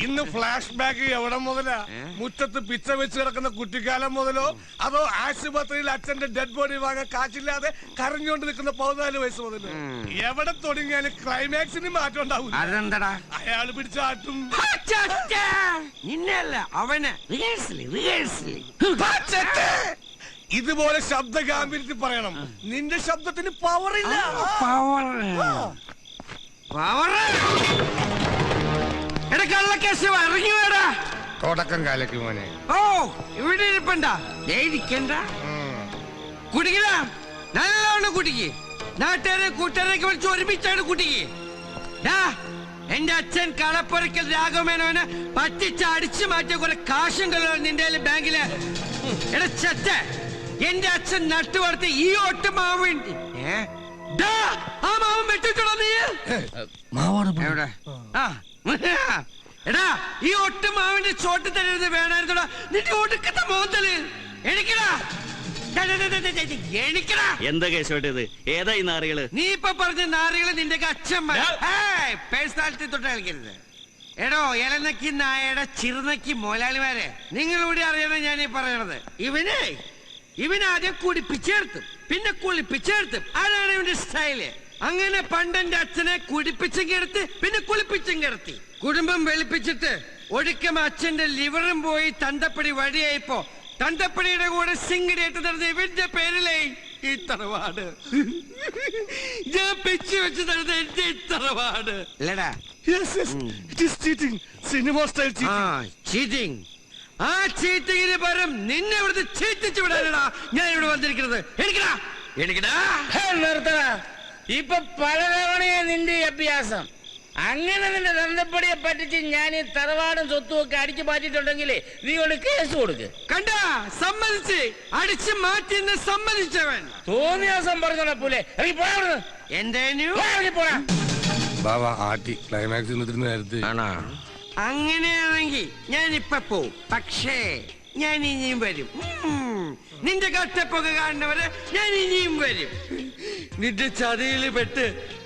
ഇന്ന് flash back എവിടെ മുതലാ? മുറ്റത്ത് പിച്ച വെച്ച് കിടക്കുന്ന കുട്ടിക്കാലം മുതലോ അതോ ആശുപത്രിയിൽ അച്ഛന്റെ ഡെഡ് ബോഡി വാങ്ങാൻ കാശില്ലാതെ കരഞ്ഞുകൊണ്ട് നിൽക്കുന്ന 14 വയസ്സ് മുതലോ? എവിടെ തുടങ്ങിയാലും ക്ലൈമാക്സിന് മാറ്റം ഉണ്ടാവും. അയാൾ പിടിച്ചാട്ടും. ഇതുപോലെ ശബ്ദ ഗാംഭീര്യത്തിൽ പറയണം. നിന്റെ ശബ്ദത്തിന് പവറില്ല. തുടക്കം കാലക്ക് മോനെ. ഓ ഇവിടെ ഇരിപ്പണ്ട കുടിക്കല നല്ലോണം കുടിക്ക്. നാട്ടുകാരെ കൂട്ടുകാരൊക്കെ വിളിച്ച് ഒരുമിച്ചാണ് കുടിക്ക്. എന്റെ അച്ഛൻ കളപ്പുരക്കൽ രാഘവമേനോന് പറ്റിച്ച് അടിച്ചു മാറ്റിയ കുറെ കാശും കല്ലോ നിന്റെ ബാങ്കില്. എടാ ചത്ത, എന്റെ അച്ഛൻ നട്ടുവളർത്തി ഈ ഒട്ട് മാവൻ ആ മാവൻ വെട്ടിട്ടുണ്ടോ നീ? എടാ ഈ ഒട്ട് മാവിന്റെ ചോട്ട് തരരുത് വേണമായിരുന്നോടാ നിന്റെ ഒടുക്കത്തെ മോന്തല്. എണിക്കടാ എന്താ കേശോട്ടത്? ഏതാ ഈ നാറികള്? നീ ഇപ്പൊ പറഞ്ഞ നാറികള് നിന്റെ അച്ഛന്മാർ. പേഴ്സണാലിറ്റി തൊട്ട് കളിക്കരുത്. എടോ ഇലനക്കി നായയുടെ ചിറുനക്കി മോലാളിമാരെ നിങ്ങളൂടെ അറിയണം ഞാൻ ഈ പറയണത്. ഇവനാദ്യം കുടിപ്പിച്ചേർത്തും പിന്നെ കുളിപ്പിച്ചേർത്തും. അതാണ് ഇവന്റെ സ്റ്റൈല്. അങ്ങനെ പണ്ടെന്റെ അച്ഛനെ കുടിപ്പിച്ചും കിടത്തി പിന്നെ കുളിപ്പിച്ചും കിടത്തി. കുടുംബം വെളുപ്പിച്ചിട്ട് ഒടുക്കം അച്ഛന്റെ ലിവറും പോയി തന്തപ്പടി വഴിയായിപ്പോ തന്തപ്പടിയുടെ കൂടെ സിംഗിടേറ്റ് നടന്ന ഇവന്റെ പേരിലേ ഈ തറവാട്. ഞാൻ പിച്ചു വെച്ച് നടന്ന എന്റെ ഈ തറവാട് അല്ലടാ. ചീറ്റിംഗ്. ആ ചീറ്റിങ്ങിന് പകരം നിന്നെ ഇവിടുത്തെ ചീറ്റിച്ചു വിടാനടാ ഞാൻ ഇവിടെ വന്നിരിക്കുന്നത്. എനിക്കടാ നിർത്തടാ. ഇപ്പൊ പലതവണയാ നിന്റെ അഭ്യാസം. അങ്ങനെ നിന്റെ തന്തപ്പടിയെ പറ്റിച്ച് ഞാൻ ഈ തറവാടും സ്വത്തും ഒക്കെ അടിച്ചു മാറ്റിട്ടുണ്ടെങ്കിലേ നീ കൊണ്ട് കേസ് കൊടുക്ക്. കണ്ട സമ്മതിച്ച് അടിച്ചു മാറ്റി സമ്മതിച്ചവൻ തോന്നിയാസം പറഞ്ഞോളെ പോലെ എന്റെ അങ്ങനെയാണെങ്കിൽ ഞാൻ ഇപ്പൊ പോവും. പക്ഷേ ഞാൻ ഇനിയും വരും. നിന്റെ കഷ്ടപ്പൊക്കെ കാണുന്നവരെ ഞാൻ ഇനിയും വരും. നിന്റെ ചതിയില് പെട്ട്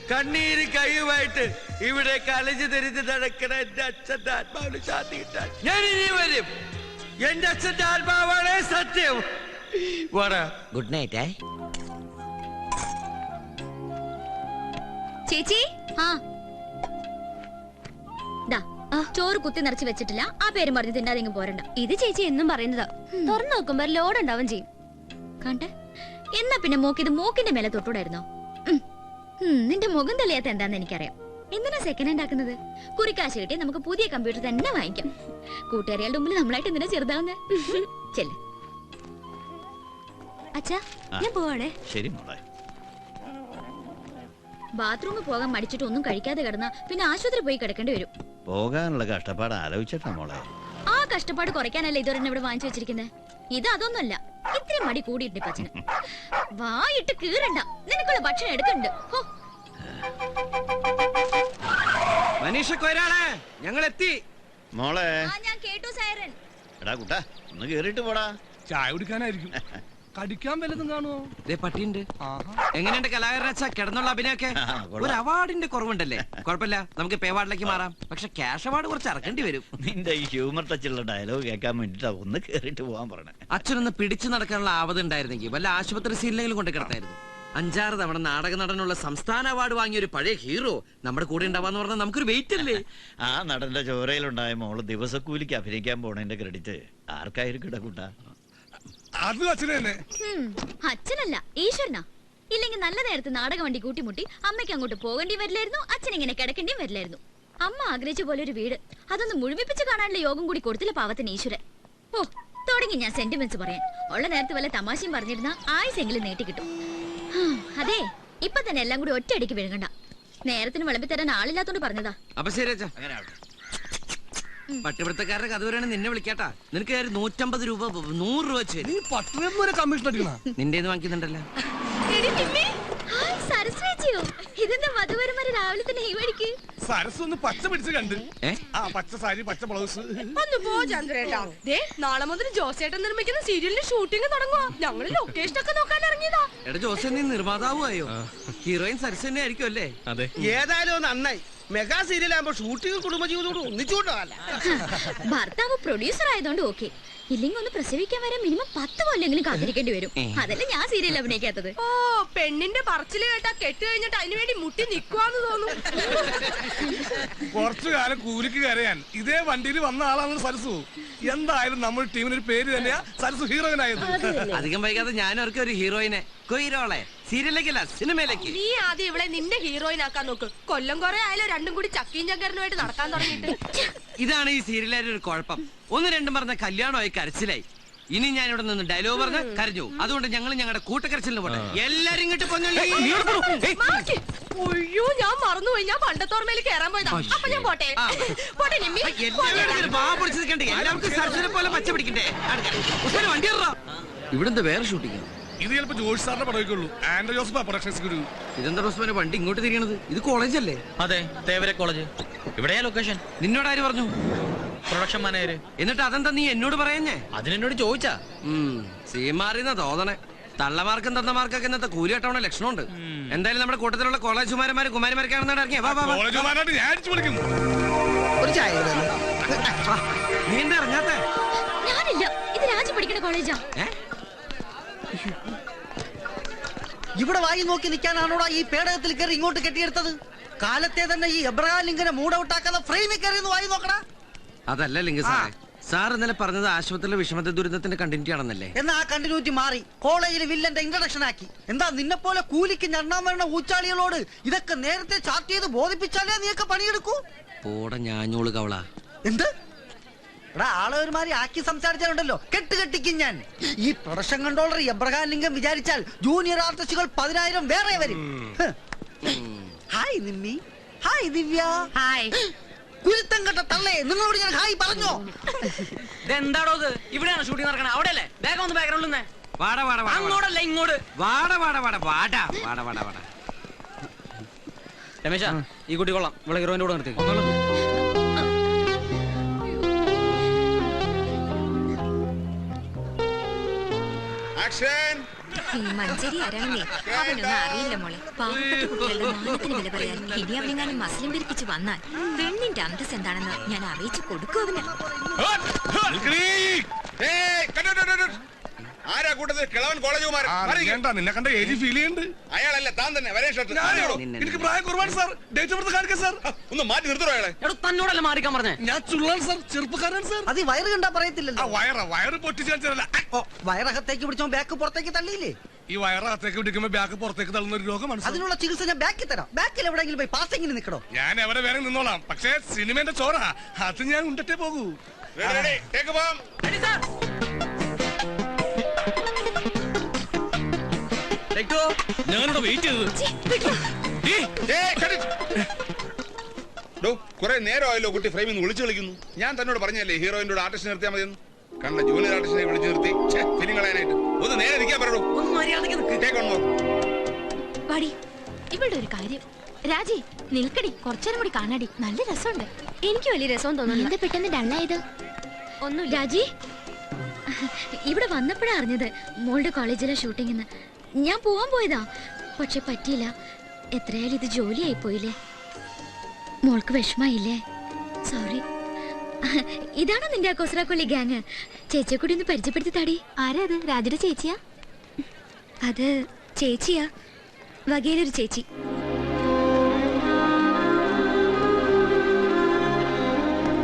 കണ്ണീര് കൈയുമായിട്ട് ഇവിടെ കലഞ്ഞു തെരിഞ്ഞ് നടക്കണ എന്റെ അച്ഛന്റെ ആത്മാവിന് ശാന്തി കിട്ടാൻ ഞാൻ ഇനിയും വരും. എന്റെ അച്ഛന്റെ ആത്മാവാണ് സത്യം. Good night. ചേച്ചി ചോറ് കുത്തി നിറച്ച് വെച്ചിട്ടില്ല. ആ പേരും പറഞ്ഞ് തിന്നാതെ പോരണ്ട. ഇത് ചേച്ചി എന്നും പറയുന്നതാ. തുറന്നു നോക്കുമ്പോ ലോഡ് ഉണ്ടാവും ചെയ്യും. കണ്ടേ എന്നാ പിന്നെ മൂക്കിത് മൂക്കിന്റെ മേലെ തൊട്ടൂടായിരുന്നോ? നിന്റെ മുഖം തെളിയാത്ത എന്താന്ന് എനിക്കറിയാം. എന്തിനാ സെക്കൻഡ് ഹാൻഡ് ആക്കുന്നത്? കുറിക്കാശ് കിട്ടി നമുക്ക് പുതിയ കമ്പ്യൂട്ടർ തന്നെ വാങ്ങിക്കാം. കൂട്ടുകാരികളുടെ മുമ്പിൽ നമ്മളായിട്ട് എന്തിനാ ചെറുതാവുന്നേ? ചെല്ല്. അച്ഛാ ഞാൻ പോവാണേ. ശരി മോളെ. ബാത്റൂമിൽ പോകാൻ മടിച്ചിട്ട് ഒന്നും കഴിക്കാതെ കിടന്നാ പിന്നെ ആശുപത്രി പോയി കിടക്കേണ്ടി വരും. പോകാനുള്ള കഷ്ടപ്പാട് ആലോചിച്ചിട്ടാ മോളെ. ആ കഷ്ടപ്പാട് കുറയ്ക്കാനല്ലേ ഇതുവരെ ഇവിടെ വാങ്ങിച്ചു വെച്ചിരിക്കുന്നത്. ഇത് അതൊന്നുമല്ല, ഇത്രയും മടി കൂടിയിട്ട് പച്ചന്. വായിട്ട് കീറണ്ട, നിനക്കുള്ള ഭക്ഷണം എടുക്കണ്ട്. മനീഷക്കൊരാളെ ഞങ്ങൾ എത്തി മോളെ. ഞാൻ കേട്ടു സൈറൻ. എടാ കുട്ടാ ഒന്ന് കേറിട്ട് പോടാ. ചായ കുടിക്കാനായിരിക്കും. കടിക്കാൻ വല്ലതും കാണുമോ? പട്ടിയുണ്ട്. എങ്ങനെയുണ്ട് കലാകാരനാ കിടന്നുള്ള അഭിനയൊക്കെ? ഒരു അവാർഡിന്റെ കുറവുണ്ടല്ലേ? കുഴപ്പമില്ല, നമുക്ക് പേ അവാർഡിലേക്ക് മാറാം. പക്ഷെ ക്യാഷ് അവാർഡ് കുറച്ച് ഇറക്കേണ്ടി വരും. നിന്റെ ഈ ഹ്യൂമർ ടച്ചുള്ള ഡയലോഗ് കേൾക്കാൻ വേണ്ടിട്ടാ ഒന്ന് കേറിട്ട് പോവാൻ പറഞ്ഞേ. അച്ഛനൊന്ന് പിടിച്ചു നടക്കാനുള്ള ആവത് ഉണ്ടായിരുന്നെങ്കിൽ വല്ല ആശുപത്രി സീനിലെങ്കിലും കൊണ്ട് കിടത്തായിരുന്നു. 5-6 തവണ നാടക നടനുള്ള സംസ്ഥാന അവാർഡ് വാങ്ങിയ ഒരു പഴയ ഹീറോ നമ്മുടെ കൂടെ ഉണ്ടാവാന്ന് പറഞ്ഞാൽ നമുക്കൊരു വെയിറ്റ് അല്ലേ? ആ നടന്റെ ചോരയിലുണ്ടായ മോള് ദിവസക്കൂലിക്ക് അഭിനയിക്കാൻ പോണതിന്റെ ക്രെഡിറ്റ് ആർക്കായിരിക്കും കൂട്ടാ? അച്ഛനല്ല, ഈശ്വരനാ. ഇല്ലെങ്കിൽ നല്ല നേരത്തെ നാടക വണ്ടി കൂട്ടിമുട്ടി അമ്മയ്ക്ക് അങ്ങോട്ട് പോകേണ്ടി വരില്ലായിരുന്നു. അച്ഛൻ ഇങ്ങനെ കിടക്കേണ്ടിയും വരില്ലായിരുന്നു. അമ്മ ആഗ്രഹിച്ച പോലെ ഒരു വീട് അതൊന്ന് മുഴുമിപ്പിച്ച് കാണാനുള്ള യോഗം കൂടി കൊടുത്തില്ല പാവത്തിന് ഈശ്വരൻ. ഓ തുടങ്ങി ഞാൻ സെന്റിമെന്റ്സ് പറയാൻ. ഉള്ള നേരത്തെ വല്ല തമാശയും പറഞ്ഞിരുന്ന ആയുസെങ്കിലും നീട്ടി കിട്ടും. അതെ ഇപ്പൊ തന്നെ എല്ലാം കൂടി ഒറ്റയടിക്ക് വിഴുങ്ങണ്ട. നേരത്തിന് വിളമ്പി തരാൻ ആളില്ലാത്തോണ്ട് പറഞ്ഞതാ. അപ്പൊ ശരി പട്ടിപിടുത്തക്കാരുടെ കഥ വരെയാണ് നിന്നെ വിളിക്കാട്ടാ. നിനക്ക് 150 രൂപ 100 രൂപ വെച്ച് നിന്റെ വാങ്ങിക്കുന്നുണ്ടല്ലോ. സരസ്വതിയോ ഇതെന്താ വധുവരന്മാര് രാവിലെ തന്നെ ഈ വഴിക്ക്? സരസ് ഒന്ന് പച്ച പിടിച്ച് കണ്ട് ആ പച്ച സാരി പച്ച ബ്ലൗസ്. ഒന്ന് പോ ചന്ദ്രേട്ടാ. ദേ നാളെ മുതൽ ജോസേട്ടൻ നിർമ്മിക്കുന്ന സീരിയലിന്റെ ഷൂട്ടിംഗ് തുടങ്ങുവാ. ഞങ്ങള് ലൊക്കേഷൻ ഒക്കെ നോക്കാൻ ഇറങ്ങിയതാ. എടാ ജോസെ, നീ നിർമ്മാതാവുമായോ? ഹീറോയിൻ സരസ് തന്നെ ആയിരിക്കും അല്ലേ? അതെ. ഏതായാലും നന്നായി. മെഗാ സീരിയലാകുമ്പോ ഷൂട്ടിംഗ് കുടുംബജീവിതോട് ഒന്നിച്ചുകൊണ്ടല്ല. ഭർത്താവ് പ്രൊഡ്യൂസർ ആയതുകൊണ്ട് ഓക്കെ. ഇല്ലെങ്കിൽ ഒന്ന് പ്രസവിക്കാൻ വരെ മിനിമം 10 കൊല്ലെങ്കിലും കാത്തിരിക്കേണ്ടി വരും. അതല്ല ഞാൻ സീരിയൽ അഭിനയിക്കാത്തത്. ഓ പെണ്ണിന്റെ പറച്ചില് കേട്ടാ കെട്ട് കഴിഞ്ഞിട്ട് അതിനു വേണ്ടി മുട്ടി നിക്കുവാന്ന് തോന്നും. കുറച്ചു കാലം കൂലിക്ക് കരയാൻ ഇതേ വണ്ടിയിൽ വന്ന ആളാണ് സരസു. എന്തായാലും നമ്മുടെ ടീമിനൊരു പേര് തന്നെയാ സരസു ഹീറോയിനായത്. അധികം വൈകാതെ ഞാൻ അവർക്ക് ഒരു ഹീറോയിനെ കൊയ്റോളെ സീരിയലിലേക്കല്ല സിനിമയിലേക്ക്. നീ ആദ്യം ഇവിടെ നിന്റെ ഹീറോയിൻ ആക്കാൻ നോക്ക്. കൊല്ലം കുറെ ആയാലും രണ്ടും കൂടി ചക്കീം ചങ്കരനുമായിട്ട് നടക്കാൻ തുടങ്ങിയിട്ട്. ഇതാണ് ഈ സീരിയലിന്റെ ഒരു കുഴപ്പം. ഒന്ന് രണ്ടും പറഞ്ഞ കല്യാണമായി കരച്ചിലായി. ഇനി ഞാൻ ഇവിടെ നിന്ന് ഡയലോഗ് പറഞ്ഞ് കരഞ്ഞു. അതുകൊണ്ട് ഞങ്ങൾ ഞങ്ങളുടെ കൂട്ടക്കരച്ചിലിന് പോട്ടെ. എല്ലാരും ഇങ്ങോട്ട് ഒയ്യോ ഞാൻ മറന്നുപോയി. ഞാൻ പണ്ടത്തോർമയിൽ കയറാൻ പോയതാ. അപ്പൊ ഞാൻ പോട്ടെ പോട്ടെ നിമ്മി. എല്ലാവർക്കും സർജനെ പോലെ പച്ച പിടിക്കണ്ടേ? വണ്ടി ഇവിടെന്താ വേറെ ഷൂട്ടിങ്? ഇത് ചിലപ്പോ ജോഷി സാറിന്റെ പടവയ്ക്കുള്ളൂ. ആൻഡ്രോ ജോസഫ് പ്രൊഡക്ഷൻ എക്സിക്യൂട്ടീവ്. ഇതെന്താ റോസ്മാനെ വണ്ടി ഇങ്ങോട്ട് തിരിയണത്? ഇത് കോളേജല്ലേ? അതെ, തേവര കോളേജ്. ഇവിടെയാ ലൊക്കേഷൻ. നിന്നോട് ആര് പറഞ്ഞു? Production manager. എന്നിട്ട് അതെന്താ നീ എന്നോട് പറയാഞ്ഞേ? അതിനെന്നോട് ചോദിച്ചാ. സീമാറിന്ന തോന്നണേ. തള്ളമാർക്കും തന്നമാർക്കൊക്കെ ഇന്നത്തെ കൂലിയട്ടവണ ലക്ഷണമുണ്ട്. എന്തായാലും നമ്മുടെ കൂട്ടത്തിലുള്ള കോളേജ് കുമാരന്മാരും കുമാരിമാരൊക്കെയാണെന്നാണ് ഇറങ്ങിയ. കോളേജുമാരായിട്ട് ഞാൻ അടിച്ചു വിളിക്കും. ഒരു ചായ നീ എന്താ ഇറങ്ങാത്ത? ഞാനില്ല, ഇത് രാജി പഠിക്കുന്ന കോളേജാ. ഇവിടെ വായി നോക്കി നിൽക്കാനാണോടാ ഈ പേടകത്തിൽ കയറി ഇങ്ങോട്ട് കെട്ടിയെടുത്തത്? കാലത്തെ തന്നെ ഈ എബ്രഹാം ലിങ്കനെ മൂഡ് ഔട്ട് ആക്കാതെ ഫ്രെയിമിൽ കയറി വായി നോക്കടാ. അതല്ല ലിംഗ സാറേ, സാർ ഇന്നലെ പറഞ്ഞത് ആശുപത്രിയിലെ വിഷമത്തെ ദുരിതത്തിന്റെ കണ്ടിന്യൂറ്റി ആണെന്നല്ലേ? എന്നാ ആ കണ്ടിന്യൂറ്റി മാറി കോളേജിൽ വില്ലന്റെ ഇൻട്രഡക്ഷൻ ആക്കി. എന്താ നിന്നെ പോലെ കൂലിക്ക് ഞണ്ണാൻ വരുന്ന ഊച്ചാളികളോട് ഇതൊക്കെ നേരത്തെ ചാർട്ട് ചെയ്ത് ബോധിപ്പിച്ചാലേ നീയൊക്കെ പണിയെടുക്കൂ. പോടെ ഞാഞ്ഞോള് കവള. എന്ത് എടാ ആളെ ഒരുമാതിരി ആക്കി സംസാരിച്ചാലുണ്ടല്ലോ കെട്ടിക്കും ഞാൻ. ഈ പ്രൊഡക്ഷൻ കൺട്രോളർ എബ്രഹാം ലിംഗം വിചാരിച്ചാൽ ജൂനിയർ ആർട്ടിസ്റ്റുകൾ 10,000 വേറെ വരും. ഹായ് നിമ്മി. ഹായ് ദിവ്യ. ഹായ്. കുരുത്തം കെട്ട തള്ളേ, നിങ്ങളോട് ഞാൻ ഹായ് പറഞ്ഞോ? എന്താടോ ഇത്? ഇവിടെയാണ് ഷൂട്ടിംഗ് നടക്കണേ. അവിടെയല്ലേ? വേഗം ഒന്ന് ബാക്ക്ഗ്രൗണ്ടിൽ അങ്ങോട്ടല്ല ഇങ്ങോട്ട്. രമേശ, ഈ കുട്ടി കൊള്ളാം. ഇവിടെ ഹീറോയിന്റെ കൂടെ നിർത്തി. മഞ്ചേരി ആരാണെന്നേ അവനൊന്നും അറിയില്ല മോളെ. പാവപ്പെട്ട കുട്ടികളുടെ മാനത്തിന് വില പറയാൻ ഇനി അവനെങ്ങാനും മസ്ലിം പിരിപ്പിച്ച് വന്നാൽ പെണ്ണിന്റെ അന്തസ് എന്താണെന്ന് ഞാൻ അറിയിച്ചു കൊടുക്കും അവന്. ആരാ കൂട്ടത്തിൽ കിളവൻ കോളേജ് നിന്നെ കണ്ട ഏജ് ഫീൽ ചെയ്യുന്നുണ്ട്. അയാളല്ല താൻ തന്നെ. എനിക്ക് പ്രായം കുറവാണ് സാർ. ഡേറ്റ് ഓഫ് ബർത്ത് കാണിക്കാം സാർ. ഒന്ന് മാറ്റി നിർത്തോ അയാളെ. തന്നോടല്ല മാറിക്കാൻ പറഞ്ഞേ. ഞാൻ ചുള്ളാൻ സാർ, ചെറുപ്പക്കാരൻ സാർ. അത് ഈ വയറ് കണ്ടാ പറയത്തില്ലല്ലോ. വയറ് പൊട്ടിച്ചല്ല. വയറകത്തേക്ക് പിടിച്ചോ ബാക്ക് പുറത്തേക്ക് തള്ളിയില്ലേ? ഈ വയറകത്തേക്ക് പിടിക്കുമ്പോ ബാക്ക് പുറത്തേക്ക് തള്ളുന്ന ഒരു രോഗമാണ്. അതിനുള്ള ചികിത്സ ഞാൻ ബാക്കിൽ തരാം. ബാക്കിൽ എവിടെയെങ്കിലും പോയി പാസിങ്ങിന് നിൽക്കണോ? ഞാൻ എവിടെ വേറെ നിന്നോളാം. പക്ഷേ സിനിമന്റെ ചോറ അത് ഞാൻ ഉണ്ടിട്ടേ പോകൂ. ഞാനിവിടെ വെയിറ്റ് കുറെ നേരമായല്ലോ കുട്ടി ഫ്രെയിമിൽ നിന്ന് വിളിച്ചു കളിക്കുന്നു. ഞാൻ തന്നോട് പറഞ്ഞല്ലേ ഹീറോയിന്റെ ആർട്ടിസ്റ്റ് നിർത്തിയാൽ മതിയെന്ന്. കണ്ട ജൂനിയർ ആർട്ടിസ്റ്റിനെ വിളിച്ചു നിർത്തി ഫിലിം കളയാനായിട്ട്. ഒന്ന് നേരെ ഇരിക്കാൻ പറയൂ. പാടി ഇവിടെ ഒരു കാര്യം. രാജി നിൽക്കടി, കുറച്ചേരം കൂടി കാണാടി. നല്ല രസമുണ്ട്. എനിക്ക് വലിയ രസം തോന്നുന്നു. എന്താ പെട്ടെന്ന് ഡള്ളായത്? ഒന്നും. രാജി ഇവിടെ വന്നപ്പോഴാ അറിഞ്ഞത് മോളുടെ കോളേജിലെ ഷൂട്ടിങ്ങിന്ന്. ഞാൻ പോവാൻ പോയതാ, പക്ഷെ പറ്റിയില്ല. എത്രയായാലും ഇത് ജോലിയായി പോയില്ലേ. മോൾക്ക് വിഷമായില്ലേ? സോറി. ഇതാണോ നിന്റെ കൊസ്രാക്കൊള്ളി ഗ്യാങ്? ചേച്ചിയെ കൂടി ഒന്ന് പരിചയപ്പെടുത്തി താടി. ആരാ അത്? രാജയുടെ ചേച്ചിയാ? അത് ചേച്ചിയാ, വകയിലൊരു ചേച്ചി.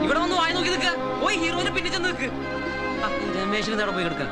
ഇവിടെ വന്ന് വായി നോക്കി നിൽക്കുക. പോയി ഹീറോയിനെ പിന്നെ ചെന്ന് നിൽക്ക്. രമേശിന് തേടെ പോയി കിടക്കാം.